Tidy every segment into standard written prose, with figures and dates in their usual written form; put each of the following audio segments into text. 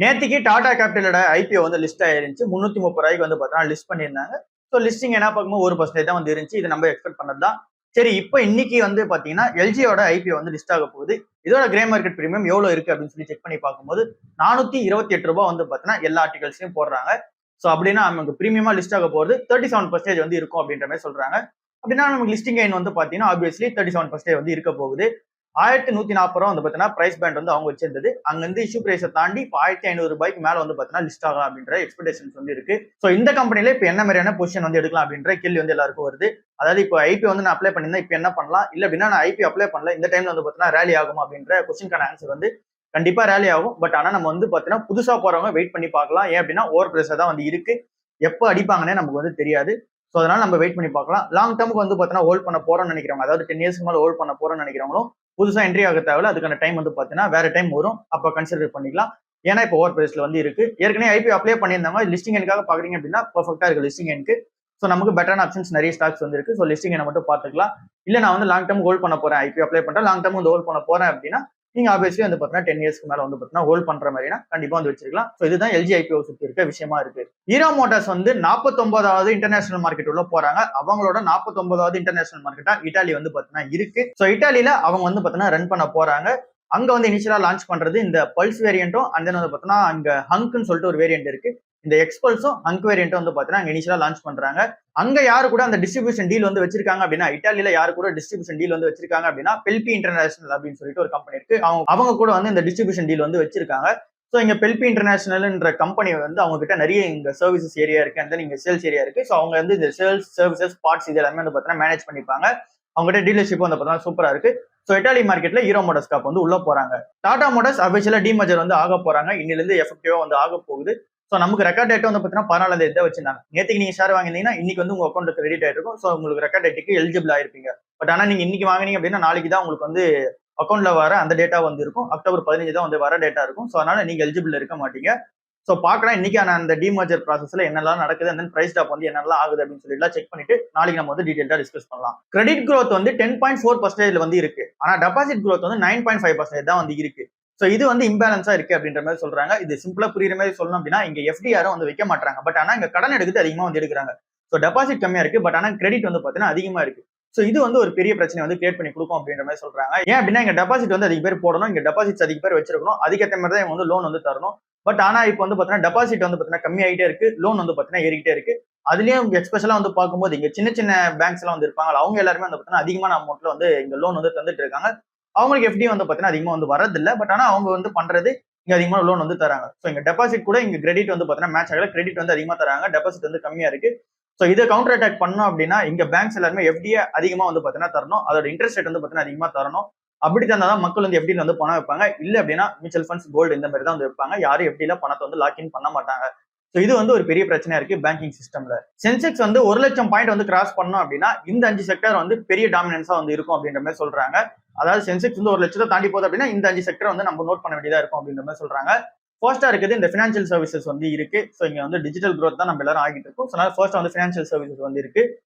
நேத்திக்கு டாடா கேபிட்டலோட ஐபிஓ வந்து லிஸ்ட் ஆயிருந்துச்சு. 330 ரூபாய்க்கு வந்து பார்த்தீங்கன்னா லிஸ்ட் பண்ணியிருந்தாங்க. ஸோ லிஸ்டிங் என்ன பார்க்கும்போது 1% தான் வந்து இருந்துச்சு. இது நம்ம எக்ஸ்பெக்ட் பண்ணது தான். சரி, இப்போ இன்னைக்கு வந்து பார்த்தீங்கன்னா எல்ஜியோட ஐபிஓ வந்து லிஸ்ட் ஆக போகுது. இதோட கிரே மார்க்கெட் பிரீமியம் எவ்வளோ இருக்கு அப்படின்னு சொல்லி செக் பண்ணி பார்க்கும்போது 428 ரூபாய் வந்து பார்த்தீங்கன்னா எல்லா ஆர்டிகல்ஸ்லையும் போடுறாங்க. ஸோ அப்படின்னா நமக்கு பிரீமியமா லிஸ்ட் ஆக போகிறது 37% வந்து இருக்கும் அப்படின்ற மாதிரி சொல்றாங்க. அப்படின்னா நமக்கு லிஸ்டிங் கைன் வந்து பார்த்தீங்கன்னா ஆப்வியஸ்லி 37% வந்து இருக்க போகுது. 1140 ரூபா வந்து பார்த்தீங்கன்னா பிரைஸ் பேண்ட் வந்து அவங்க வச்சிருந்தது. அங்கிருந்து இஷ்யூ பிரைஸை தாண்டி இப்போ 1500 ரூபாய்க்கு மேல வந்து பார்த்தீங்கன்னா லிஸ்ட் ஆகலாம் அப்படின்ற எக்ஸ்பெக்டேஷன்ஸ் வந்து இருக்கு. ஸோ இந்த கம்பெனில இப்போ என்ன மாதிரியான பொசிஷன் வந்து எடுக்கலாம் அப்படின்ற கேள்வி வந்து எல்லாருக்கும் வருது. அதாவது இப்போ ஐபி வந்து நான் அப்ளை பண்ணியிருந்தேன், இப்போ என்ன பண்ணலாம், இல்ல அப்படின்னா நான் ஐபி அப்ளை பண்ணல, இந்த டைம்ல வந்து பார்த்தீங்கன்னா ரேலி ஆகும் அப்படின்ற கொஸ்டின்கான ஆன்சர் வந்து கண்டிப்பா ரேலி ஆகும். பட் ஆனா நம்ம வந்து பார்த்தீங்கன்னா புதுசா போறவங்க வெயிட் பண்ணி பார்க்கலாம். ஏன் அப்படின்னா ஓவர் பிரைஸா தான் வந்து இருக்கு. எப்போ அடிப்பாங்கன்னே நமக்கு வந்து தெரியாது. ஸோ அதனால நம்ம வெயிட் பண்ணி பார்க்கலாம். லாங் டேர்முக்கு வந்து பார்த்தீங்கன்னா ஹோல்ட் பண்ண போறோம்னு நினைக்கிறவங்க, அதாவது 10 இயர்ஸ்க்கு மேல ஹோல்ட் பண்ண போறோம்னு நினைக்கிறவங்களும் புதுசா என்ட்ரி ஆக தேவையில்ல. அதுக்கான டைம் வந்து பார்த்தீங்கன்னா வேற டைம் வரும், அப்போ கன்சிடர் பண்ணிக்கலாம். ஏன்னா இப்போ ஓவர் பிரைஸ்ல வந்து இருக்கு. ஏற்கனவே ஐபி அப்ளை பண்ணியிருந்தவங்க லிஸ்டிங் எனக்காக பாக்குறீங்க அப்படின்னா பர்ஃபெக்டா இருக்கு லிஸ்டிங் எனக்கு. ஸோ நமக்கு பெட்டரான ஆப்ஷன்ஸ் நிறைய ஸ்டாக்ஸ் வந்து இருக்கு. ஸோ லிஸ்டிங் என்ன மட்டும் பார்த்துக்கலாம். இல்ல நான் வந்து லாங் டேர்ம் ஹோல்ட் பண்ண போறேன், ஐபி அப்ளை பண்றேன், லாங் டேர்ம் வந்து ஹோல்ட் பண்ண போறேன் அப்படின்னா நீங்க ஆப்வியஸ்லி வந்து பார்த்தீங்கன்னா 10 இயர்ஸ்க்கு மேல வந்து பார்த்தீங்கன்னா ஹோல்ட் பண்ற மாதிரினா கண்டிப்பா வந்து வச்சிருக்கலாம். ஸோ இதுதான் எல்ஜி ஐபிஓ சுத்தி இருக்க விஷயமா இருக்கு. ஹீரோ மோட்டார்ஸ் வந்து 49வது இன்டர்நேஷனல் மார்க்கெட் உள்ள போறாங்க. அவங்களோட 49வது இன்டர்நேஷனல் மார்க்கெட்டா இட்டாலி வந்து பார்த்தீங்கன்னா இருக்கு. ஸோ இட்டாலியில அவங்க வந்து பார்த்தீங்கன்னா ரன் பண்ண போறாங்க. அங்க வந்து இனிஷியலா லான்ச் பண்றது இந்த பல்ஸ் வேரியன்ட்டும், அண்ட் தென் வந்து பார்த்தீங்கன்னா அங்க ஹங்க்னு சொல்லிட்டு ஒரு வேரியன்ட் இருக்கு. இந்த எக்ஸ்பல்ஸும் ஹங்க் வேரியன்ட்டும் வந்து பார்த்தீங்கன்னா இனிஷியலா லான்ச் பண்றாங்க. அங்க யாரு கூட அந்த டிஸ்ட்ரிபியூஷன் டீல் வந்து வச்சிருக்காங்க அப்படின்னா, இட்டாலியில யாரு கூட டிஸ்ட்ரிபியூஷன் டீல் வந்து வச்சிருக்காங்க அப்படின்னா பெல்பி இன்டர்நேஷனல் அப்படின்னு சொல்லிட்டு ஒரு கம்பெனி இருக்கு. அவங்க கூட வந்து இந்த டிஸ்ட்ரிபியூஷன் டீல் வந்து வச்சிருக்காங்க. ஸோ இங்க பெல்பி இன்டர்நேஷனல்ன்ற கம்பெனி வந்து அவங்க கிட்ட நிறைய இங்க சர்வீசஸ் ஏரியா இருக்கு, அண்ட் தென் இங்க சேல்ஸ் ஏரியா இருக்கு. ஸோ அவங்க வந்து இந்த சேல்ஸ் சர்வீசஸ் பார்ட்ஸ் இது எல்லாமே வந்து பார்த்தீங்கன்னா மேனேஜ் பண்ணிப்பாங்க. அவங்ககிட்ட டீலர்ஷிப் வந்து பார்த்தீங்கன்னா சூப்பரா இருக்கு. ஸோ இட்டாலி மார்க்கெட்ல ஹீரோ மோட்டார்ஸ் காப் வந்து உள்ள போறாங்க. டாடா மோட்டார்ஸ் அபிஷியலா டிமர்ஜர் வந்து ஆக போறாங்க. இன்னில இருந்து எஃபெக்டிவா வந்து ஆக போகுது. ஸோ நமக்கு ரெக்கார்ட் டேட் வந்து பார்த்தீங்கன்னா 14ஆம் தேதி தான் வச்சிருந்தாங்க. நேற்றுக்கு நீங்க ஷேர் வாங்கினீங்கன்னா இன்னைக்கு வந்து உங்க அக்கௌண்ட் கிரெடிட் ஆயிருக்கும். ஸோ உங்களுக்கு ரெக்கார்ட் டேட்டுக்கு எலிஜிபிள் ஆயிருப்பீங்க. பட் ஆனா நீங்க இன்னைக்கு வாங்கினீங்க அப்படின்னா நாளைக்கு தான் உங்களுக்கு வந்து அக்கௌண்ட்ல வர அந்த டேட்டா வந்து இருக்கும். அக்டோபர் 15 தான் வந்து வர டேட்டா இருக்கும். ஸோ அதனால நீங்க எலிஜிபிள் இருக்க மாட்டீங்க. ஸோ பார்க்கலாம் இன்னைக்கான அந்த டிமர்ஜர் ப்ராசஸ்ல என்னெல்லாம் நடக்குது, அந்த பிரைஸ் டாப் வந்து என்னெல்லாம் ஆகுது அப்படின்னு சொல்லிட்டு செக் பண்ணிட்டு நாளைக்கு நம்ம வந்து டீடைலா டிஸ்கஸ் பண்ணலாம். கிரெடிட் growth வந்து 10.4% வந்து இருக்கு. ஆனா டெபாசிட் growth வந்து 9.5% தான் வந்து இருக்கு. ஸோ இது வந்து இம்பேலன்ஸா இருக்கு அப்படின்ற மாதிரி சொல்றாங்க. இது சிம்பிளா புரியுற மாதிரி சொல்லணும் அப்படின்னா இங்க எஃப்டிஆரும் வந்து வைக்க மாட்டாங்க. பட் ஆனா இங்க கடன் எடுக்கிறது அதிகமா வந்து எடுக்கிறாங்க. ஸோ டெபாசிட் கம்மியா இருக்கு, பட் ஆனா கிரெடிட் வந்து பாத்தீங்கன்னா அதிகமா இருக்கு. ஸோ இது வந்து ஒரு பெரிய பிரச்சனை வந்து கிரியேட் பண்ணி கொடுக்கும் அப்படின்ற மாதிரி சொல்றாங்க. ஏன் அப்படின்னா இங்க டெபாசிட் வந்து அதிக பேர் போடணும், இங்க டெபாசிட்ஸ் அதிக பேர் வச்சிருக்கணும், அதுக்கேற்ற மாதிரி தான் இவங்க வந்து லோன் வந்து தரணும். பட் ஆனா இப்போ வந்து பாத்தீங்கன்னா டெபாசிட் வந்து பாத்தீங்கன்னா கம்மி ஆகிட்டே இருக்கு, லோன் வந்து பாத்தீங்கன்னா ஏறிக்கிட்டே இருக்கு. அதுலயும் எஸ்பெஷலா வந்து பார்க்கும்போது இங்க சின்ன சின்ன பேங்க்ஸ் எல்லாம் வந்து இருப்பாங்க, அவங்க எல்லாருமே வந்து பாத்தீங்கன்னா அதிகமான அமௌண்ட்ல வந்து இங்க லோன் வந்து தந்துட்டு இருக்காங்க. அவங்களுக்கு எஃப்டி வந்து பாத்தீங்கன்னா அதிகமா வந்து வரதில்ல. பட் ஆனா அவங்க வந்து பண்றது இங்க அதிகமான லோன் வந்து தராங்க. ஸோ இங்க டெபாசிட் கூட இங்க கிரெடிட் வந்து பாத்தீங்கன்னா மேட்ச் ஆகல, கிரெடிட் வந்து அதிகமா தராங்க, டெபாசிட் வந்து கம்மியா இருக்கு. ஸோ இதை கவுண்டர் அட்டாக் பண்ணோம் அப்படின்னா இங்க பேங்க்ஸ் எல்லாருமே எஃப்டியை அதிகமா வந்து பாத்தீங்கன்னா தரணும், அதோட இன்ட்ரெஸ்ட் ரேட் வந்து பாத்தீங்கன்னா அதிகமா தரணும். அப்படி தந்தாதான் மக்கள் வந்து எஃப்டில வந்து பணம் வைப்பாங்க. இல்ல அப்படின்னா மியூச்சுவல் ஃபண்ட்ஸ், கோல்டு இந்த மாதிரி தான் வந்து வைப்பாங்க. யாரும் எஃப்டில பணத்தை வந்து லாக்இன் பண்ண மாட்டாங்க. ஸோ இது வந்து ஒரு பெரிய பிரச்சனையா இருக்கு பேங்கிங் சிஸ்டம்ல. சென்செக்ஸ் வந்து 1,00,000 பாயிண்ட் வந்து கிராஸ் பண்ணோம் அப்படின்னா இந்த 5 செக்டர் வந்து பெரிய டாமினன்ஸா வந்து இருக்கும் அப்படின்ற மாதிரி சொல்றாங்க. அதாவது சென்செக்ஸ் வந்து 1,00,000 தாண்டி போகுது அப்படின்னா இந்த 5 செக்டர் வந்து நம்ம நோட் பண்ண வேண்டியதா இருக்கும் அப்படின்ற மாதிரி சொல்றாங்க. ஃபர்ஸ்டா இருக்குது இந்த ஃபினான்ஷியல் சர்வீசஸ் வந்து இருக்கு. ஸோ இங்க வந்து டிஜிட்டல் growth தான் நம்ம எல்லாரும் ஆகிட்டு இருக்கோம். ஸோ ஃபர்ஸ்ட் வந்து ஃபினான்ஷியல் சர்வீசஸ் வந்து இருக்கு.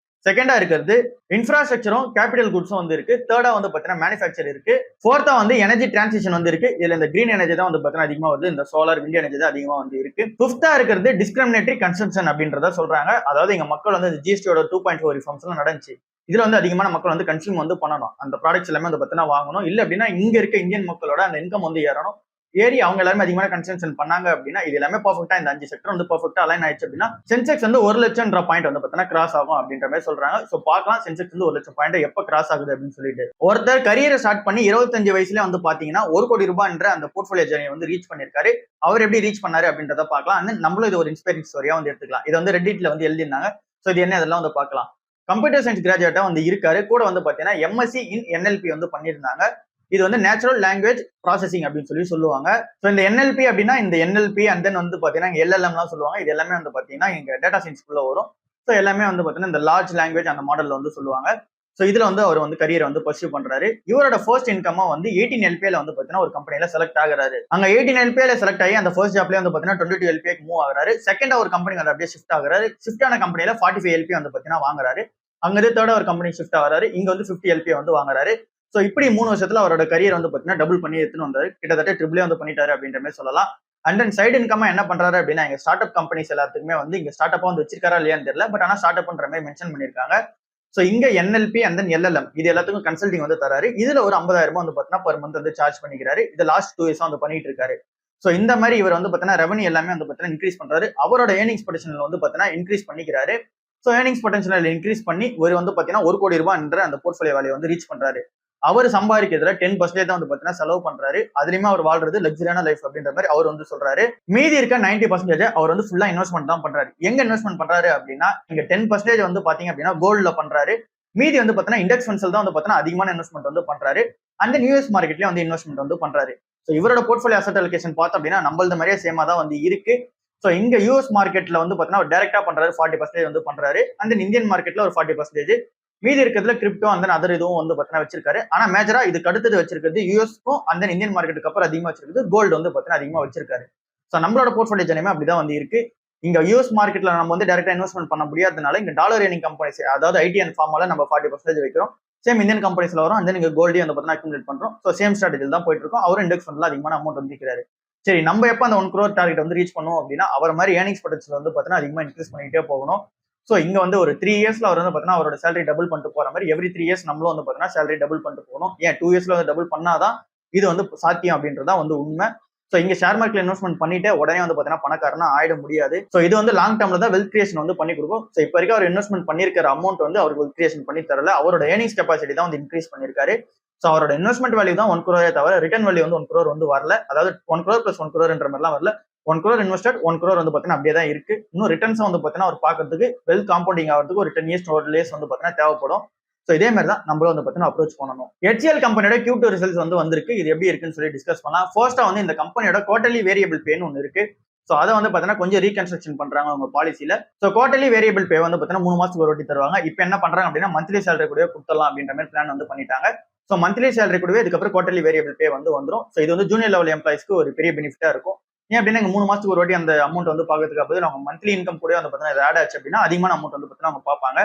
செகண்டா இருக்கிறது இன்ஃப்ராஸ்ட்ரக்சரும் கேபிட்டல் குட்ஸும் வந்து இருக்கு. தேர்டா வந்து பாத்தீங்கன்னா மேனுஃபேக்சர் இருக்கு. ஃபோர்த்தா வந்து எனர்ஜி டிரான்சிஷன் வந்து இருக்கு. இதுல இந்த கிரீன் எனர்ஜி தான் வந்து பாத்தீங்கன்னா அதிகமா வருது, இந்த சோலார் விண்ட் எனர்ஜி தான் அதிகமா வந்து இருக்கு. ஃபிஃப்த்தா இருக்கிறது டிஸ்கிரிமினேட்டரி கன்சம்ஷன் அப்படின்றத சொல்றாங்க. அதாவது எங்க மக்கள் வந்து ஜிஎஸ்டியோட 2.4 ரிஃபார்ம்ஸ் எல்லாம் நடந்துச்சு. இதுல வந்து அதிகமான மக்கள் வந்து கன்சியூம் வந்து பண்ணணும், அந்த ப்ராடக்ட்ஸ் எல்லாமே வந்து பாத்தீங்கன்னா வாங்கணும். இல்ல அப்படின்னா இங்க இருக்க இந்தியன் மக்களோட அந்த இன்கம் வந்து ஏறணும். ஏறி அவங்க எல்லாருமே அதிகமான கன்சம்ஷன் பண்ணாங்க அப்படின்னா இது எல்லாமே பர்ஃபெக்டா இந்த 5 செக்டர் வந்து பர்ஃபெக்டா அலைன் ஆயிடுச்சு அப்படின்னா சென்செக்ஸ் வந்து 1,00,000 பாயிண்ட் வந்து பாத்தீங்கன்னா கிராஸ் ஆகும் அப்படின்ற மாதிரி சொல்றாங்க. சோ பார்க்கலாம் சென்செக்ஸ் வந்து 1,00,000 பாயிண்ட் எப்ப கிராஸ் ஆகுது அப்படின்னு சொல்லிட்டு. ஒருத்தர் கரியரை ஸ்டார்ட் பண்ணி 25 வயசுல வந்து பாத்தீங்கன்னா 1 கோடி ரூபாய்ன்ற அந்த போர்ட்ஃபோலியோ ஜர்னி வந்து ரீச் பண்ணிருக்காரு. அவர் எப்படி ரீச் பண்ணாரு அப்படின்றத பார்க்கலாம். அந்த நம்மளும் இது ஒரு இன்ஸ்பைரிங் ஸ்டோரியா வந்து எடுத்துக்கலாம். இது வந்து ரெடிட்ல வந்து எழுதிருந்தாங்க. சோ இது என்ன இதெல்லாம் வந்து பார்க்கலாம். கம்ப்யூட்டர் சயின்ஸ் கிராஜுவேட்டா வந்து இருக்காரு. கூட வந்து பாத்தீங்கன்னா எம்எஸ்சி இன் என்எல்பி வந்து பண்ணியிருந்தாங்க. இது வந்து நேச்சுரல் லாங்குவேஜ் ப்ராசஸிங் அப்படின்னு சொல்லி சொல்லுவாங்க. ஸோ இந்த என்எல்பி அப்படின்னா இந்த என்எல்பி அண்ட் தென் வந்து பாத்தீங்கன்னா எல்எல்எம்லாம் சொல்லுவாங்க. இது எல்லாமே வந்து பாத்தீங்கன்னா இங்க டேட்டா சயின்ஸ்குள்ள வரும். ஸோ எல்லாமே வந்து பாத்தீங்கன்னா இந்த லார்ஜ் லாங்குவேஜ் அந்த மாடல்ல வந்து சொல்லுவாங்க. ஸோ இதுல வந்து அவர் வந்து கரியரை வந்து பர்சியூ பண்றாரு. இவரோட ஃபர்ஸ்ட் இன்கமா வந்து 18 எல்பிஏல வந்து பாத்தீங்கன்னா ஒரு கம்பெனில செலக்ட் ஆகுறாரு. அங்க 18 எல்பிஏல செலக்ட் ஆகி அந்த ஃபர்ஸ்ட் ஜாப்லயே வந்து பாத்தீங்கன்னா 22 எல்பிஏக்கு மூவ் ஆகுறாரு. செகண்டா ஒரு கம்பெனி வந்து அப்படியே ஷிஃப்ட் ஆகுறாரு. ஷிஃப்ட் ஆன கம்பெனில 45 எல்பி வந்து பாத்தீங்கன்னா வாங்குறாரு. அங்கிருந்து தேர்ட் ஒரு கம்பெனி ஷிஃப்ட் ஆகுறாரு. இங்க வந்து 50 எல்பிஏ வந்து வாங்குறாரு. ஸோ இப்படி 3 வருஷத்துல அவரோட கரியர் வந்து பாத்தீங்கன்னா டபுள் பண்ணி எடுத்துன்னு வந்தாரு. கிட்டத்தட்ட ட்ரிபிளே வந்து பண்ணிட்டாரு அப்படின்ற மாதிரி சொல்லலாம். அண்ட் தென் சைடு இன்கமா என்ன பண்றாரு அப்படின்னா இங்க ஸ்டார்ட் அப் கம்பெனிஸ் எல்லாத்துக்குமே வந்து இங்க ஸ்டார்ட் அப்பா வந்து வச்சிருக்காரா இல்லையான்னு தெரியல, பட் ஆனா ஸ்டார்ட் அப்ன்ற மாதிரி மென்ஷன் பண்ணிருக்காங்க. ஸோ இங்க NLP அண்ட் தென் LLM இது எல்லாத்துக்கும் கன்சல்டிங் வந்து தராரு. இதுல ஒரு 50,000 வந்து பாத்தீங்கன்னா பர் மந்த் வந்து சார்ஜ் பண்ணிக்கிறாரு. இது லாஸ்ட் 2 இயர்ஸா வந்து பண்ணிட்டு இருக்காரு. ஸோ இந்த மாதிரி இவர் வந்து பாத்தீங்கன்னா ரெவன்யூ எல்லாமே வந்து பாத்தீங்கன்னா இன்க்ரீஸ் பண்றாரு. அவரோட ஏர்னிங்ஸ் பொட்டன்ஷியல் வந்து பாத்தீங்கன்னா இன்க்ரீஸ் பண்ணிக்கிறாரு. ஸோ ஏர்னிங்ஸ் பொட்டன்ஷியல் இன்க்ரீஸ் பண்ணி ஒரு வந்து பாத்தீங்கன்னா 1 கோடி ரூபாய் என்ற அந்த போர்ட்ஃபோலியோ வேலையை வந்து ரீச் பண்றாரு. அவர் சம்பாதிக்கிறதுல 10% தான் வந்து பாத்தீங்கன்னா செலவு பண்றாரு. அதுலயுமே அவர் வாழ்றது லக்ஸரியான லைஃப் அப்படின்ற மாதிரி அவர் வந்து சொல்றாரு. மீதி இருக்க 90% அவர் வந்து ஃபுல்லா இன்வெஸ்ட்மெண்ட் தான் பண்றாரு. எங்க இன்வெஸ்ட்மெண்ட் பண்றாரு அப்படின்னா இங்க 10% வந்து பாத்தீங்க அப்படின்னா கோல்ட்ல பண்றாரு. மீதி வந்து பாத்தீங்கன்னா இண்டெக்ஸ் ஃபண்ட்ஸ்ல தான் வந்து பாத்தீங்கன்னா அதிகமான இன்வெஸ்ட்மெண்ட் வந்து பண்றாரு. அந்த US மார்க்கெட்லயும் வந்து இன்வெஸ்ட்மெண்ட் வந்து பண்றாரு. ஸோ இவரோட போர்ட்ஃபோலியோ அசெட் அலோகேஷன் பார்த்தோம் அப்படின்னா நம்மளது மாதிரியே சேமா தான் வந்து இருக்கு. ஸோ இங்க US மார்க்கெட்ல வந்து பாத்தீங்கன்னா டைரக்டா பண்றாரு 40% வந்து பண்றாரு. அந்த இந்தியன் மார்க்கெட்ல ஒரு 40%. மீதி இருக்கிறதுல கிரிப்டோ அந்த அதர் இதுவும் வந்து பாத்தீங்கன்னா வச்சிருக்காரு. ஆனா மேஜரா இதுக்கு அடுத்தது வச்சிருக்கிறது யூஎஸ்க்கும் அந்த இந்தியன் மார்க்கெட்டுக்கு அப்புறம் அதிகமா வச்சிருக்கிறது கோல்டு வந்து பாத்தீங்கன்னா அதிகமா வச்சிருக்காரு. ஸோ நம்மளோட போர்ட்ஃபோலியோ ஜனமே அப்படிதான் வந்து இருக்கு. இங்க US மார்க்கெட்ல நம்ம வந்து டைரக்டா இன்வெஸ்ட்மெண்ட் பண்ண முடியாதனால இங்க டாலர் ஏர்னிங் கம்பெனிஸ் அதாவது IT அண்ட் ஃபார்மால நம்ம 40% வைக்கிறோம். சேம் இந்தியன் கம்பெனிஸ்ல வரும். அந்த நீங்க கோல்டி வந்து பாத்தீங்கன்னா அக்யூமுலேட் பண்றோம். ஸோ சேம் ஸ்ட்ராட்டஜில தான் போயிட்டு இருக்கோம். அவரும் இண்டெக்ஸ் ஃபண்ட்ல அதிகமான அமௌண்ட் வந்து விற்கிறாரு. சரி நம்ம எப்ப அந்த 1 crore டார்கெட் வந்து ரீச் பண்ணுவோம் அப்படின்னா அவர் மாதிரி ஏர்னிங்ஸ் பொட்டன்ஷியல் வந்து பாத்தீங்கன்னா அதிகமா இன்க்ரீஸ் பண்ணிட்டே போகணும். ஸோ இங்க வந்து ஒரு 3 இயர்ஸ்ல அவர் வந்து பாத்தீங்கன்னா அவரோட சேலரி டபுள் பண்ணிட்டு போற மாதிரி எவ்ரி 3 இயர்ஸ் நம்மளும் வந்து பாத்தீங்கன்னா சேலரி டபுள் பண்ணிட்டு போகணும். ஏன் 2 இயர்ஸ்ல வந்து டபுள் பண்ணாதான் இது வந்து சாத்தியம் அப்படின்றதான் வந்து உண்மை. ஸோ இங்க ஷேர் மார்க்கெட்ல இன்வெஸ்ட்மெண்ட் பண்ணிட்டு உடனே வந்து பாத்தீங்கன்னா பணக்காரனா ஆயிட முடியாது. ஸோ இது வந்து லாங் டர்ம்ல தான் வெல்த் கிரியேஷன் வந்து பண்ணி கொடுக்கும். ஸோ இப்போ வரைக்கும் அவர் இன்வெஸ்ட்மெண்ட் பண்ணிருக்கிற அமௌண்ட் வந்து அவருக்கு வெல்த் கிரியேஷன் பண்ணி தரல. அவரோட ஏர்னிங்ஸ் கெப்பாசிட்டி தான் வந்து இன்க்ரீஸ் பண்ணிருக்காரு. ஸோ அவரோட இன்வெஸ்ட்மெண்ட் வேல்யூ தான் 1 crore தவிர ரிட்டர்ன் வேல்யூ வந்து 1 crore வந்து வரல. அதாவது 1 crore plus 1 crore மாதிரிலாம் வரல. 1 crore இன்வெஸ்டட் 1 crore வந்து பாத்தீங்கன்னா அப்படியே தான் இருக்கு. இன்னும் ரிட்டர்ன்ஸ் வந்து பாத்தீங்கன்னா அவர் பாக்கிறதுக்கு வெல் காம்பவுண்டிங் ஆகிறதுக்கு ஒரு 10 இயர்ஸ் 12 இயர்ஸ் வந்து பாத்தீங்கன்னா தேவைப்படும். ஸோ இதே மாதிரி தான் நம்மளும் வந்து பாத்தீங்கன்னா அப்ரோச் பண்ணணும். HCL கம்பெனியோட Q2 ரிசல்ட்ஸ் வந்து வந்திருக்கு. இது எப்படி இருக்குன்னு சொல்லி டிஸ்கஸ் பண்ணலாம். ஃபர்ஸ்டா வந்து இந்த கம்பெனியோட குவார்டர்லி வேரியபிள் பேன்னு ஒன்று இருக்கு. ஸோ அதை வந்து பாத்தீங்கன்னா கொஞ்சம் ரீகன்ஸ்ட்ரக்ஷன் பண்றாங்க அவங்க பாலிசியில. ஸோ குவார்டர்லி வேரியபிள் பே வந்து பாத்தீங்கன்னா 3 மாசத்துக்கு ஒரு வாட்டி தருவாங்க. இப்போ என்ன பண்றாங்க அப்படின்னா மந்த்லி சேலரி கூட கொடுத்துடலாம் அப்படின்ற மாதிரி பிளான் வந்து பண்ணிட்டாங்க. ஸோ மந்த்லி சேலரி கூடவே இதுக்கப்புறம் குவார்டர்லி வேரியபிள் பே வந்து வந்துடும். ஸோ இது வந்து ஜூனியர் லெவல் எம்ப்ளாய்ஸ்க்கு ஒரு பெரிய பெனிஃபிட்டா இருக்கும். ஏன் அப்படின்னா 3 மாசத்துக்கு ஒரு வாட்டி அந்த அமௌண்ட் வந்து பாக்கிறதுக்கு பதில் அவங்க மந்த்லி இன்கம் கூட வந்து பாத்தீங்கன்னா ஆட் ஆச்சு அப்படின்னா அதிகமான அமௌண்ட் வந்து பாத்தீங்கன்னா அவங்க பார்ப்பாங்க.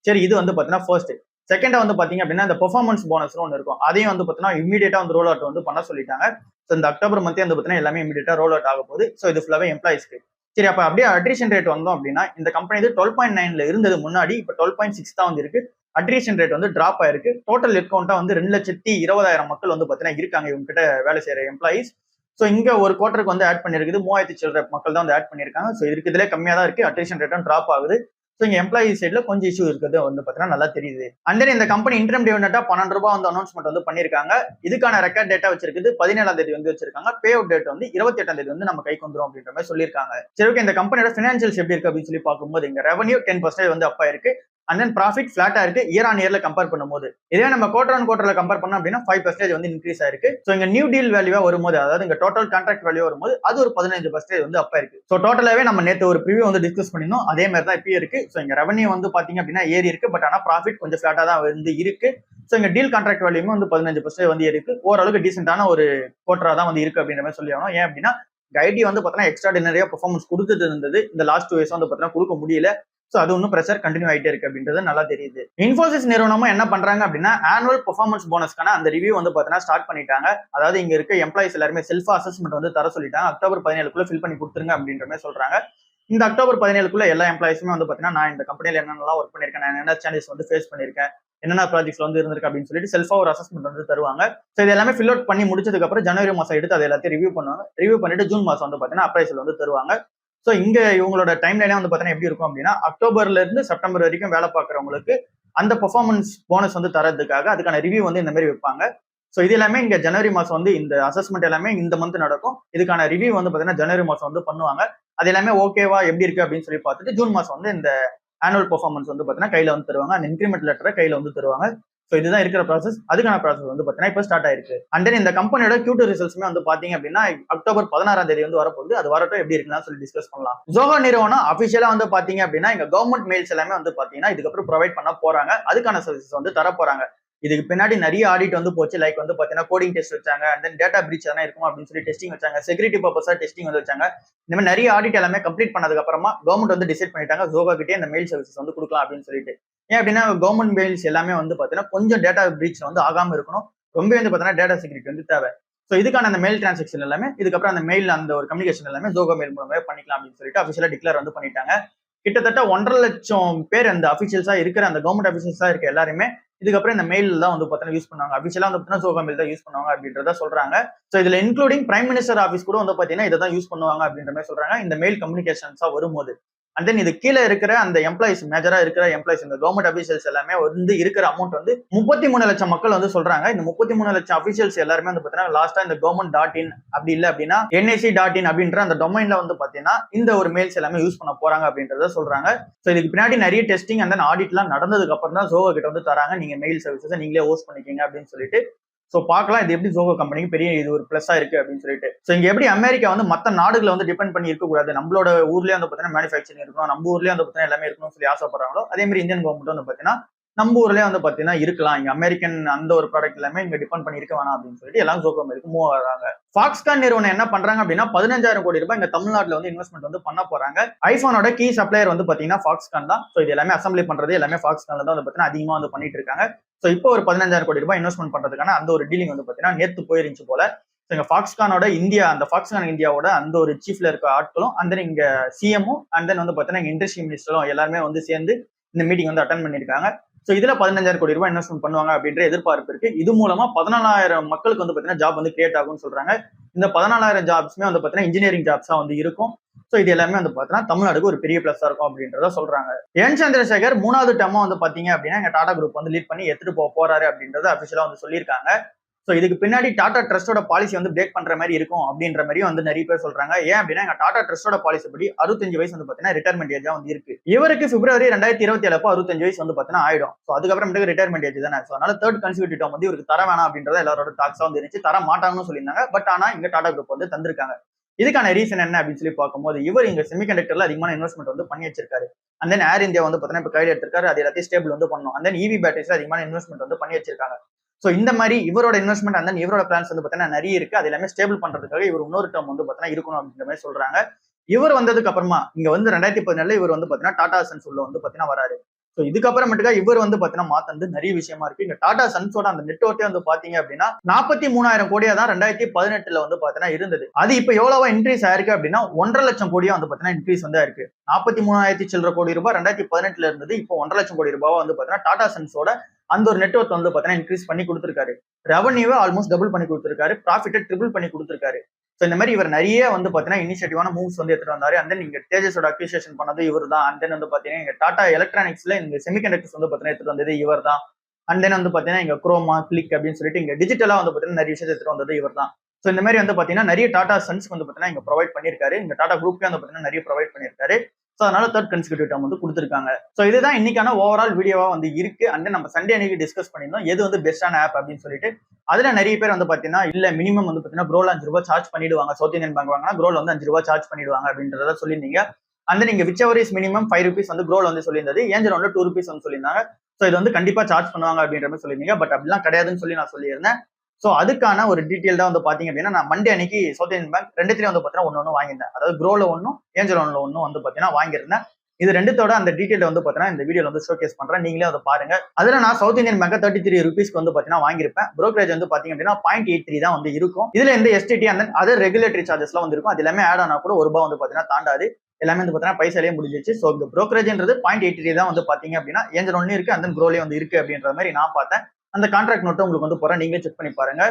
சரி இது வந்து பாத்தீங்கன்னா ஃபர்ஸ்ட். செகண்டா வந்து பாத்தீங்க அப்படின்னா இந்த பெர்ஃபார்மன்ஸ் போனஸ்னு ஒன்று இருக்கும். அதையும் வந்து பாத்தீங்கன்னா இமீடியட்டா வந்து ரோல் அவுட் வந்து பண்ண சொல்லிட்டாங்க. ஸோ இந்த அக்டோபர் மந்த்தே வந்து பாத்தீங்கன்னா எல்லாமே இமீடியட்டா ரோல் அவுட் ஆக போகுது. ஸோ இது ஃபுல்லாவே எம்ப்ளாய்ஸ்க்கு. சரி அப்ப அப்படியே அட்ரிஷன் ரேட் வந்தோம் அப்படின்னா இந்த கம்பெனி 12.9ல இருந்தது முன்னாடி இப்போ 12.6 தான் வந்து இருக்கு. அட்ரிஷன் ரேட் வந்து டிராப் ஆயிருக்கு. டோட்டல் ஹெட் கவுண்டா வந்து 2,20,000 மக்கள் வந்து பாத்தீங்கன்னா இருக்காங்க இவங்க கிட்ட வேலை செய்யற எம்ப்ளாயிஸ். ஸோ இங்க ஒரு குவார்டருக்கு வந்து ஆட் பண்ணிருக்குது 3,000 சில்லற மக்கள் தான் வந்து ஆட் பண்ணிருக்காங்க. ஸோ இதுல கம்மியா தான் இருக்கு. அட்ரிஷன் ரேட்டும் டிராப் ஆகுது. ஸோ இங்க எம்ப்ளாயி சைட்ல கொஞ்சம் இஷ்யூ இருக்கிறது வந்து பாத்தீங்கன்னா நல்லா தெரியுது. அண்ட் தென் இந்த கம்பெனி இன்டர்ம் டிவிடெண்டா 12 ரூபாய் வந்து அனௌன்ஸ்மெண்ட் வந்து பண்ணிருக்காங்க. இதுக்கான ரெக்கார்ட் டேட்டா வச்சிருக்குது 17ஆம் தேதி வந்து வச்சிருக்காங்க. பே அவுட் டேட் வந்து 28ஆம் தேதி வந்து நம்ம கைக்கு வந்துரும் அப்படின்ற மாதிரி சொல்லியிருக்காங்க. சரி ஓகே இந்த கம்பெனியோட பினான்சியல்ஸ் எப்படி இருக்கு அப்படின்னு சொல்லி பார்க்கும்போது இங்க ரெவன்யூ 10% வந்து அப்பா இருக்கு. அண்ட் தென் ப்ராஃபிட் ஃபிளாட்டா இருக்கு இயர் ஆன் இயர்ல கம்பேர் பண்ணும்போது. இதே நம்ம குவார்டர் ஆன் குவார்டர்ல கம்பேர் பண்ணோம் அப்படின்னா 5% வந்து இன்க்ரீஸ் ஆயிருக்கு. ஸோ இங்க நியூ டீல் வேல்யூவா வரும்போது அதாவது இங்க டோட்டல் கான்ட்ராக்ட் வேல்யூ வரும்போது அது ஒரு 15% வந்து அப்பா இருக்கு. ஸோ டோட்டலாவே நம்ம நேற்று ஒரு ப்ரிவியூ வந்து டிஸ்கஸ் பண்ணிருந்தோம். அதே மாதிரி தான் இப்பயும் இருக்கு. ஸோ இங்க ரெவன்யூ வந்து பாத்தீங்க அப்படின்னா ஏறி இருக்கு. பட் ஆனா ப்ராஃபிட் கொஞ்சம் ஃபிளாட்டா தான் வந்து இருக்கு. ஸோ இங்க டீல் கான்ட்ராக்ட் வேல்யூமே வந்து 15% வந்து இருக்கு. ஓரளவுக்கு டீசென்டான ஒரு குவார்டரா தான் வந்து இருக்கு அப்படின்ற மாதிரி சொல்லி ஆகணும். ஏன் அப்படின்னா ஐடி வந்து பாத்தீங்கன்னா எக்ஸ்ட்ராடினரியா பெர்ஃபார்மன்ஸ் கொடுத்துட்டு இருந்தது. இந்த லாஸ்ட் 2 இயர்ஸ் வந்து பாத்தீங்கன்னா கொடுக்க முடியல. ஸோ அது ஒன்றும் ப்ரெஷர் கண்டினியூ ஆகிட்டே இருக்கு அப்படின்றது நல்லா தெரியுது. இன்ஃபோசிஸ் நிறுவனமும் என்ன பண்றாங்க அப்படின்னா ஆனுவல் பெர்ஃபார்மன்ஸ் போனஸ்க்கான அந்த ரிவ்யூ வந்து பாத்தீங்கன்னா ஸ்டார்ட் பண்ணிட்டாங்க. அதாவது இங்க இருக்க எம்ப்ளாயிஸ் எல்லாருமே செல்ஃப் அசஸ்மெண்ட் வந்து தர சொல்லிட்டாங்க. அக்டோபர் 17க்குள்ள ஃபில் பண்ணி கொடுத்துருங்க அப்படின்ற மாதிரி சொல்றாங்க. இந்த அக்டோபர் 17க்குள்ள எல்லா எம்ப்ளாயிஸுமே வந்து பாத்தீங்கன்னா நான் இந்த கம்பெனியில என்னென்னலாம் ஒர்க் பண்ணிருக்கேன், நான் என்ன சேலஞ்சஸ் வந்து ஃபேஸ் பண்ணிருக்கேன், என்னென்ன ப்ராஜெக்ட்ஸ் வந்து இருந்திருக்கு அப்படின்னு சொல்லிட்டு செல்ஃபா ஒரு அசஸ்மெண்ட் வந்து தருவாங்க. ஸோ இது எல்லாமே ஃபில் அவுட் பண்ணி முடிச்சதுக்கு அப்புறம் ஜனவரி மாசம் எடுத்து அதை எல்லாத்தையும் ரிவ்யூ பண்ணுவாங்க. ரிவ்யூ பண்ணிட்டு ஜூன் மாசம் வந்து பாத்தீங்கன்னா அப்ரைசல் வந்து தருவாங்க. ஸோ இங்க இவங்களோட டைம் லைனே வந்து பாத்தீங்கன்னா எப்படி இருக்கும் அப்படின்னா அக்டோபர்ல இருந்து செப்டம்பர் வரைக்கும் வேலை பார்க்குறவங்களுக்கு அந்த பெர்ஃபார்மன்ஸ் போனஸ் வந்து தரதுக்காக அதுக்கான ரிவ்யூ வந்து இந்த மாதிரி வைப்பாங்க. ஸோ இது எல்லாமே இங்க ஜனவரி மாசம் வந்து இந்த அசஸ்மெண்ட் எல்லாமே இந்த மந்த் நடக்கும். இதுக்கான ரிவ்யூ வந்து பாத்தீங்கன்னா ஜனவரி மாசம் வந்து பண்ணுவாங்க. அது எல்லாமே ஓகேவா எப்படி இருக்கு அப்படின்னு சொல்லி பார்த்துட்டு ஜூன் மாசம் வந்து இந்த ஆனுவல் பெர்ஃபார்மன்ஸ் வந்து பாத்தீங்கன்னா கையில வந்து தருவாங்க. அந்த இன்கிரிமெண்ட் லெட்டரை கையில வந்து தருவாங்க. ஸோ இதுதான் இருக்கிற ப்ராசஸ். அதுக்கான ப்ராசஸ் வந்து பாத்தீங்கன்னா இப்போ ஸ்டார்ட் ஆயிருக்கு. அண்ட் தென் இந்த கம்பெனியோட Q2 ரிசல்ட்ஸ்மே வந்து பாத்தீங்க அப்படின்னா அக்டோபர் 16ஆம் தேதி வந்து வரப்போகுது. அது வரட்டும் எப்படி இருக்குன்னு சொல்லி டிஸ்கஸ் பண்ணலாம். ஜோஹோ நிறுவனம் அபிஷியலா வந்து பாத்தீங்க அப்படின்னா இங்க கவர்மெண்ட் மெயில்ஸ் எல்லாமே வந்து பாத்தீங்கன்னா இதுக்கப்புறம் ப்ரொவைட் பண்ண போறாங்க. அதுக்கான சர்வீசஸ் வந்து தர போறாங்க. இதுக்கு பின்னாடி நிறைய ஆடிட் வந்து போச்சு. லைக் வந்து பாத்தீங்கன்னா கோடிங் டெஸ்ட் வச்சாங்க. அண்ட் தென் டேட்டா பிரீச் எதனா இருக்கும் அப்படின்னு சொல்லி டெஸ்டிங் வச்சாங்க. செக்யூரிட்டி பர்பஸா டெஸ்டிங் வந்து வச்சாங்க. இந்த மாதிரி நிறைய ஆடிட் எல்லாமே கம்ப்ளீட் பண்ணதுக்கு அப்புறமா கவர்மெண்ட் வந்து டிசைட் பண்ணிட்டாங்க ஜோஹோ கிட்டே இந்த மெயில் சர்வீசஸ் வந்து கொடுக்கலாம் அப்படின்னு சொல்லிட்டு. ஏன் அப்படின்னா கவர்மெண்ட் மெயில்ஸ் எல்லாமே வந்து பாத்தீங்கன்னா கொஞ்சம் டேட்டா பிரீச் வந்து ஆகாம இருக்கணும். ரொம்ப வந்து பாத்தீங்கன்னா டேட்டா செக்யூரிட்டி வந்து தேவை. ஸோ இதுக்கான அந்த மெயில் டிரான்சாக்ஷன் எல்லாமே இதுக்கப்புறம் அந்த மெயில் அந்த ஒரு கம்யூனிகேஷன் எல்லாமே ஜோகோ மெயில் மூலமே பண்ணிக்கலாம் அப்படின்னு சொல்லிட்டு அஃபிஷியலா டிக்ளேர் வந்து பண்ணிட்டாங்க. கிட்டத்தட்ட 1.5 லட்சம் பேர் அந்த அஃபிஷியல்ஸா இருக்கிற அந்த கவர்மெண்ட் அஃபிஷியல்ஸா இருக்க எல்லாருமே இதுக்கப்புறம் இந்த மெயில் தான் வந்து பார்த்தீங்கன்னா யூஸ் பண்ணுவாங்க. அஃபிஷியலா வந்து பார்த்தீங்கன்னா ஜோகோ மெயில் தான் யூஸ் பண்ணுவாங்க அப்படின்றத சொல்றாங்க. ஸோ இதுல இன்க்ளூடிங் பிரைம் மினிஸ்டர் ஆஃபீஸ் கூட வந்து பார்த்தீங்கன்னா இதை தான் யூஸ் பண்ணுவாங்க அப்படின்ற மாதிரி சொல்றாங்க இந்த மெயில் கம்யூனிகேஷன்ஸா வரும்போது. அண்ட் தென் இது கீழே இருக்கிற அந்த எம்ப்ளாயிஸ் மேஜரா இருக்கிற எம்ப்ளாயிஸ் இந்த கவர்மெண்ட் அபிஷியல்ஸ் எல்லாமே வந்து இருக்கிற அமௌண்ட் வந்து 33 லட்சம் மக்கள் வந்து சொல்றாங்க. இந்த 33 லட்சம் அபிஷியல்ஸ் எல்லாருமே வந்து பாத்தீங்கன்னா லாஸ்டா இந்த government.in அப்படி இல்ல அப்படின்னா NIC.in அப்படின்ற அந்த டொமைன்ல வந்து பாத்தீங்கன்னா இந்த ஒரு மெயில்ஸ் எல்லாமே யூஸ் பண்ண போறாங்க அப்படின்றத சொல்றாங்க. ஸோ இதுக்கு பின்னாடி நிறைய டெஸ்டிங் அண்ட் தென் ஆடிட் எல்லாம் நடந்ததுக்கு அப்புறம் தான் ஜோகோ கிட்ட வந்து தராங்க நீங்க மெயில் சர்வீசஸ் நீங்களே ஹோஸ்ட் பண்ணிக்கீங்க அப்படின்னு சொல்லிட்டு. ஸோ பார்க்கலாம் இது எப்படி ஜோகோ கம்பெனிக்கு பெரிய இது ஒரு பிளஸா இருக்கு அப்படின்னு சொல்லிட்டு. ஸோ இங்க எப்படி அமெரிக்கா வந்து மற்ற நாடுகளை வந்து டிபெண்ட் பண்ணி இருக்கக்கூடாது, நம்மளோட ஊர்லயே வந்து பார்த்தீங்கன்னா மேனுஃபேக்சரிங் இருக்கணும், நம்ம ஊர்லயே வந்து பார்த்தீங்கன்னா எல்லாமே இருக்கணும்னு சொல்லி ஆசைப்படுறாங்களோ அதே மாதிரி இந்தியன் கவர்மெண்ட் வந்து பார்த்தீங்கன்னா நம்ம ஊர்லயே வந்து பார்த்தீங்கன்னா இருக்கலாம், இங்க அமெரிக்கன் அந்த ஒரு ப்ராடக்ட் எல்லாமே இங்க டிபெண்ட் பண்ணி இருக்க வேணாம் அப்படின்னு சொல்லிட்டு எல்லாம் ஜோகோ மெயிலுக்கு மூவ் ஆகிறாங்க. ஃபாக்ஸ்கான் நிறுவனம் என்ன பண்றாங்க அப்படின்னா 15,000 கோடி ரூபாய் இங்க தமிழ்நாட்டுல வந்து இன்வெஸ்ட்மெண்ட் வந்து பண்ண போறாங்க. ஐபோனோட கீ சப்ளையர் வந்து பாத்தீங்கன்னா ஃபாக்ஸ்கான் தான். ஸோ இது எல்லாமே அசம்பிளி பண்றது எல்லாமே ஃபாக்ஸ்கான்ல தான் வந்து பாத்தீங்கன்னா அதிகமா வந்து பண்ணிட்டு இருக்காங்க. ஸோ இப்போ ஒரு 15,000 கோடி ரூபாய் இன்வெஸ்ட்மெண்ட் பண்றதுக்கான அந்த ஒரு டீலிங் வந்து பாத்தீங்கன்னா நேத்து போயிருந்துச்சு போல. ஸோ ஃபாக்ஸ்கானோட இந்தியா அந்த ஃபாக்ஸ்கான் இந்தியாவோட அந்த ஒரு சீஃப்ல இருக்க ஆட்களும் அண்ட் தென் இங்க சிஎம்மும் அண்ட் தென் வந்து பாத்தீங்கன்னா இண்டஸ்ட்ரி மினிஸ்டரும் எல்லாருமே வந்து சேர்ந்து இந்த மீட்டிங் வந்து அட்டன் பண்ணிருக்காங்க. ஸோ இதுல 15,000 கோடி ரூபாய் இன்வெஸ்ட்மெண்ட் பண்ணுவாங்க அப்படின்ற எதிர்பார்ப்பு இருக்கு. இது மூலமா 14,000 மக்களுக்கு வந்து பாத்தீங்கன்னா ஜாப் வந்து கிரியேட் ஆகும்னு சொல்றாங்க. இந்த 14,000 ஜாப்ஸ்மே வந்து பாத்தீங்கன்னா இன்ஜினியரிங் ஜாப்ஸா வந்து இருக்கும். ஸோ இது எல்லாமே வந்து பாத்தீங்கன்னா தமிழ்நாடுக்கு ஒரு பெரிய பிளஸா இருக்கும் அப்படின்றத சொல்றாங்க. என் சந்திரசேகர் 3வது டேர்மா வந்து பாத்தீங்க அப்படின்னா எங்க டாடா குரூப் வந்து லீட் பண்ணி எடுத்துட்டு போறாரு அப்படின்றத அபிஷியலா வந்து சொல்லியிருக்காங்க. ஸோ இதுக்கு பின்னாடி டாடா ட்ரஸ்டோட பாலிசி வந்து பிரேக் பண்ற மாதிரி இருக்கும் அப்படின்ற மாதிரி வந்து நிறைய பேர் சொல்றாங்க. ஏன் அப்படின்னா எங்க டாடா ட்ரஸ்டோட பாலிசி படி 65 வயசு வந்து பாத்தீங்கன்னா ரிட்டையர்மெண்ட் ஏஜா வந்து இருக்கு. இவருக்கு பிப்ரவரி 2027 அப்போ 65 வயசு வந்து பாத்தீங்கன்னா ஆயிடும். ஸோ அதுக்கப்புறம் ரிட்டையர்மெண்ட் ஏஜ் தானே. ஸோ அதனால தேர்ட் கன்சிக்யூட்டிவ் டேர்ம் வந்து இவருக்கு தர வேணாம் அப்படின்றத எல்லாரோட டாக்ஸா வந்து இருந்துச்சு. தர மாட்டாங்கன்னு சொல்லியிருந்தாங்க. பட் ஆனா இங்க டாடா குரூப் வந்து தந்திருக்காங்க. இதுக்கான ரீசன் என்ன அப்படின்னு சொல்லி பார்க்கும்போது இவர் இங்க செமிகண்டக்டர்ல அதிகமான இன்வெஸ்ட்மெண்ட் வந்து பண்ணி வச்சிருக்காரு. அண்ட் தென் ஏர் இந்தியா வந்து பாத்தீங்கன்னா இப்ப கையில் எடுத்திருக்காரு, அது எல்லாத்தையும் ஸ்டேபிள் வந்து பண்ணும். அண்ட் தென் EV பேட்டரிஸ்ல அதிகமான இன்வெஸ்ட்மெண்ட் வந்து பண்ணி வச்சிருக்காங்க. ஸோ இந்த மாதிரி இவரோட இன்வெஸ்ட்மெண்ட் அண்ட் இவரோட பிளான்ஸ் வந்து பாத்தீங்கன்னா நிறைய இருக்கு. அது எல்லாமே ஸ்டேபிள் பண்றதுக்காக இவர் இன்னொரு டேர்ம் வந்து பாத்தீங்கன்னா இருக்கணும் அப்படின்ற மாதிரி சொல்றாங்க. இவர் வந்ததுக்கு அப்புறமா இங்க வந்து 2014 இவர் வந்து பாத்தீங்கன்னா டாடா சன்ஸ் உள்ள வந்து பாத்தீங்கன்னா வராரு. ஸோ இதுக்கப்புறமேட்டுக்கா இவர் வந்து பாத்தீங்கன்னா மாத்தந்து நிறைய விஷயமா இருக்கு. இங்க டாடா சன்ஸோட அந்த நெட்வொர்க்கே வந்து பாத்தீங்க அப்படின்னா 43,000 கோடியா தான் 2018 வந்து பாத்தீங்கன்னா இருந்தது. அது இப்ப எவ்வளவா இன்க்ரீஸ் ஆயிருக்கு அப்படின்னா 1.5 லட்சம் கோடியா வந்து பாத்தீங்கன்னா இன்க்ரீஸ் வந்து ஆயிருக்கு. 43,000 சில்லற கோடி ரூபாய் 2018 இருந்தது. இப்போ 1.5 லட்சம் கோடி ரூபாவா வந்து பாத்தீங்கன்னா டாடா சன்ஸோட அந்த ஒரு நெட்வொர்க் வந்து பாத்தீங்கன்னா இன்க்ரீஸ் பண்ணி கொடுத்திருக்காரு. ரெவன்யூவை ஆல்மோஸ்ட் டபுள் பண்ணி கொடுத்திருக்காரு, ப்ராஃபிட்டை ட்ரிபிள் பண்ணி கொடுத்திருக்காரு. ஸோ இந்த மாதிரி இவர் நிறைய வந்து பாத்தீங்கன்னா இனிஷியேட்டிவான மூவ்ஸ் வந்து எடுத்துட்டு வந்தாரு. அண்ட் தென் இங்க தேஜஸோட அக்விசியேஷன் பண்ணது இவர் தான். அண்ட் தென் வந்து பாத்தீங்கன்னா இங்க டாடா எலக்ட்ரானிக்ஸ்ல இந்த செமிகண்டக்டர்ஸ் வந்து பாத்தீங்கன்னா எடுத்துட்டு வந்தது இவர் தான். அண்ட் தென் வந்து பாத்தீங்கன்னா இங்க குரோமா கிளிக் அப்படின்னு சொல்லிட்டு இங்க டிஜிட்டலா வந்து பாத்தீங்கன்னா நிறைய விஷயத்தை எடுத்துட்டு வந்தது இவர் தான். ஸோ இந்த மாதிரி வந்து பாத்தீங்கன்னா நிறைய டாடா சன்ஸ்க்கு வந்து பாத்தீங்கன்னா இங்க ப்ரொவைட் பண்ணிருக்காரு. இங்க டாடா குரூப்க்கு வந்து பாத்தீங்கன்னா நிறைய ப்ரொவைட் பண்ணிருக்காரு. ஸோ அதனால தேர்ட் கன்சிக்யூட்டிவ் டேர்ம் வந்து கொடுத்துருக்காங்க. ஸோ இதுதான் இன்னைக்கான ஓவரால் வீடியோவா வந்து இருக்கு. அண்ட் நம்ம சண்டே அன்னைக்கு டிஸ்கஸ் பண்ணியிருந்தோம் எது வந்து பெஸ்டான ஆப் அப்படின்னு சொல்லிட்டு. அதுல நிறைய பேர் வந்து பாத்தீங்கன்னா இல்ல மினிமம் வந்து பாத்தீங்கன்னா க்ரோல 5 ரூபாய் சார்ஜ் பண்ணிடுவாங்க, சவுத் இந்தியன் பேங்க் வாங்கினா க்ரோல வந்து 5 ரூபாய் சார்ஜ் பண்ணிடுவாங்க அப்படின்றத சொல்லியிருந்தீங்க. அந்த நீங்க which ever is minimum 5 rupees வந்து க்ரோல வந்து சொல்லியிருந்தது, ஏஞ்சல் வந்து 2 ரூபீஸ் வந்து சொல்லியிருந்தாங்க. ஸோ இது வந்து கண்டிப்பா சார்ஜ் பண்ணுவாங்க அப்படின்ற மாதிரி சொல்லியிருந்தீங்க. பட் அப்படிலாம் கிடையாதுன்னு சொல்லி நான் சொல்லியிருந்தேன். ஸோ அதுக்கான ஒரு டீட்டெயில் தான் வந்து பாத்தீங்க அப்படின்னா நான் மண்டே அன்னைக்கு சவுத் இந்தியன் பேங்க் ரெண்டுத்திலையும் வந்து பாத்தீங்கன்னா ஒன்னு வாங்கியிருந்தேன். அதாவது க்ரோல ஒன்னும் ஏஞ்சல் ஒன்ல ஒன்னும் வந்து பாத்தீங்கன்னா வாங்கியிருந்தேன். இது ரெண்டுத்தோட அந்த டீடைல் வந்து பாத்தீங்கன்னா இந்த வீடியோல வந்து ஷோகேஸ் பண்றேன், நீங்களே அதை பாருங்க. அதுல நான் சவுத் இந்தியன் பேங்க் 33 ரூபீஸ்க்கு வந்து பாத்தீங்கன்னா வாங்கியிருப்பேன். brokerage வந்து பாத்தீங்க அப்படின்னா 0.83 தான் வந்து இருக்கும். இதுல இந்த STT அண்ட் அதர் ரெகுலேட்டரி சார்ஜஸ்லாம் வந்து இருக்கும். அது எல்லாமே ஆட் ஆனா கூட ₹1 வந்து பாத்தீங்கன்னா தாண்டாது. எல்லாமே வந்து பாத்தீங்கன்னா பைசாலேயே முடிஞ்சிச்சு. ஸோ இந்த brokerage-ன்றது 0.83 தான் வந்து பாத்தீங்க அப்படின்னா ஏஞ்சல் ஒன்லயும் இருக்கு, அந்த க்ரோலயும் வந்து இருக்கு அப்படின்ற மாதிரி நான் பார்த்தேன். அந்த கான்ட்ராக்ட் நோட்டும் உங்களுக்கு வந்து போறேன், நீங்களே செக் பண்ணி பாருங்க.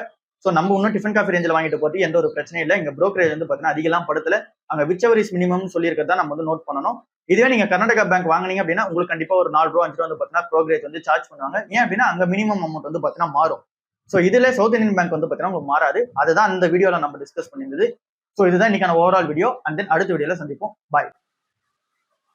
ஸோ நம்ம இன்னும் டிஃபன் காஃபி ரேஞ்சில் வாங்கிட்டு போறது எந்த ஒரு பிரச்சனையும் இல்லை. இங்க brokerage வந்து பாத்தீங்கன்னா அதிகலாம் படுத்தல. அங்க விச் எவர் இஸ் மினிமம் சொல்லியிருக்கிறதா நம்ம வந்து நோட் பண்ணணும். இதுவே நீங்க கர்நாடகா பேங்க் வாங்கினீங்க அப்படின்னா உங்களுக்கு கண்டிப்பா ஒரு ₹4 ₹5 வந்து பாத்தீங்கன்னா brokerage வந்து சார்ஜ் பண்ணுவாங்க. ஏன் அப்படின்னா அங்க மினிமம் அமௌண்ட் வந்து பாத்தீங்கன்னா மாறும். ஸோ இதுல சவுத் இந்தியன் பேங்க் வந்து பாத்தீங்கன்னா உங்களுக்கு மாறாது. அதுதான் இந்த வீடியோல நம்ம டிஸ்கஸ் பண்ணியிருந்தது. ஸோ இதுதான் இன்னைக்கான ஓவரால் வீடியோ. அண்ட் தென் அடுத்த வீடியோல சந்திப்போம். பாய்.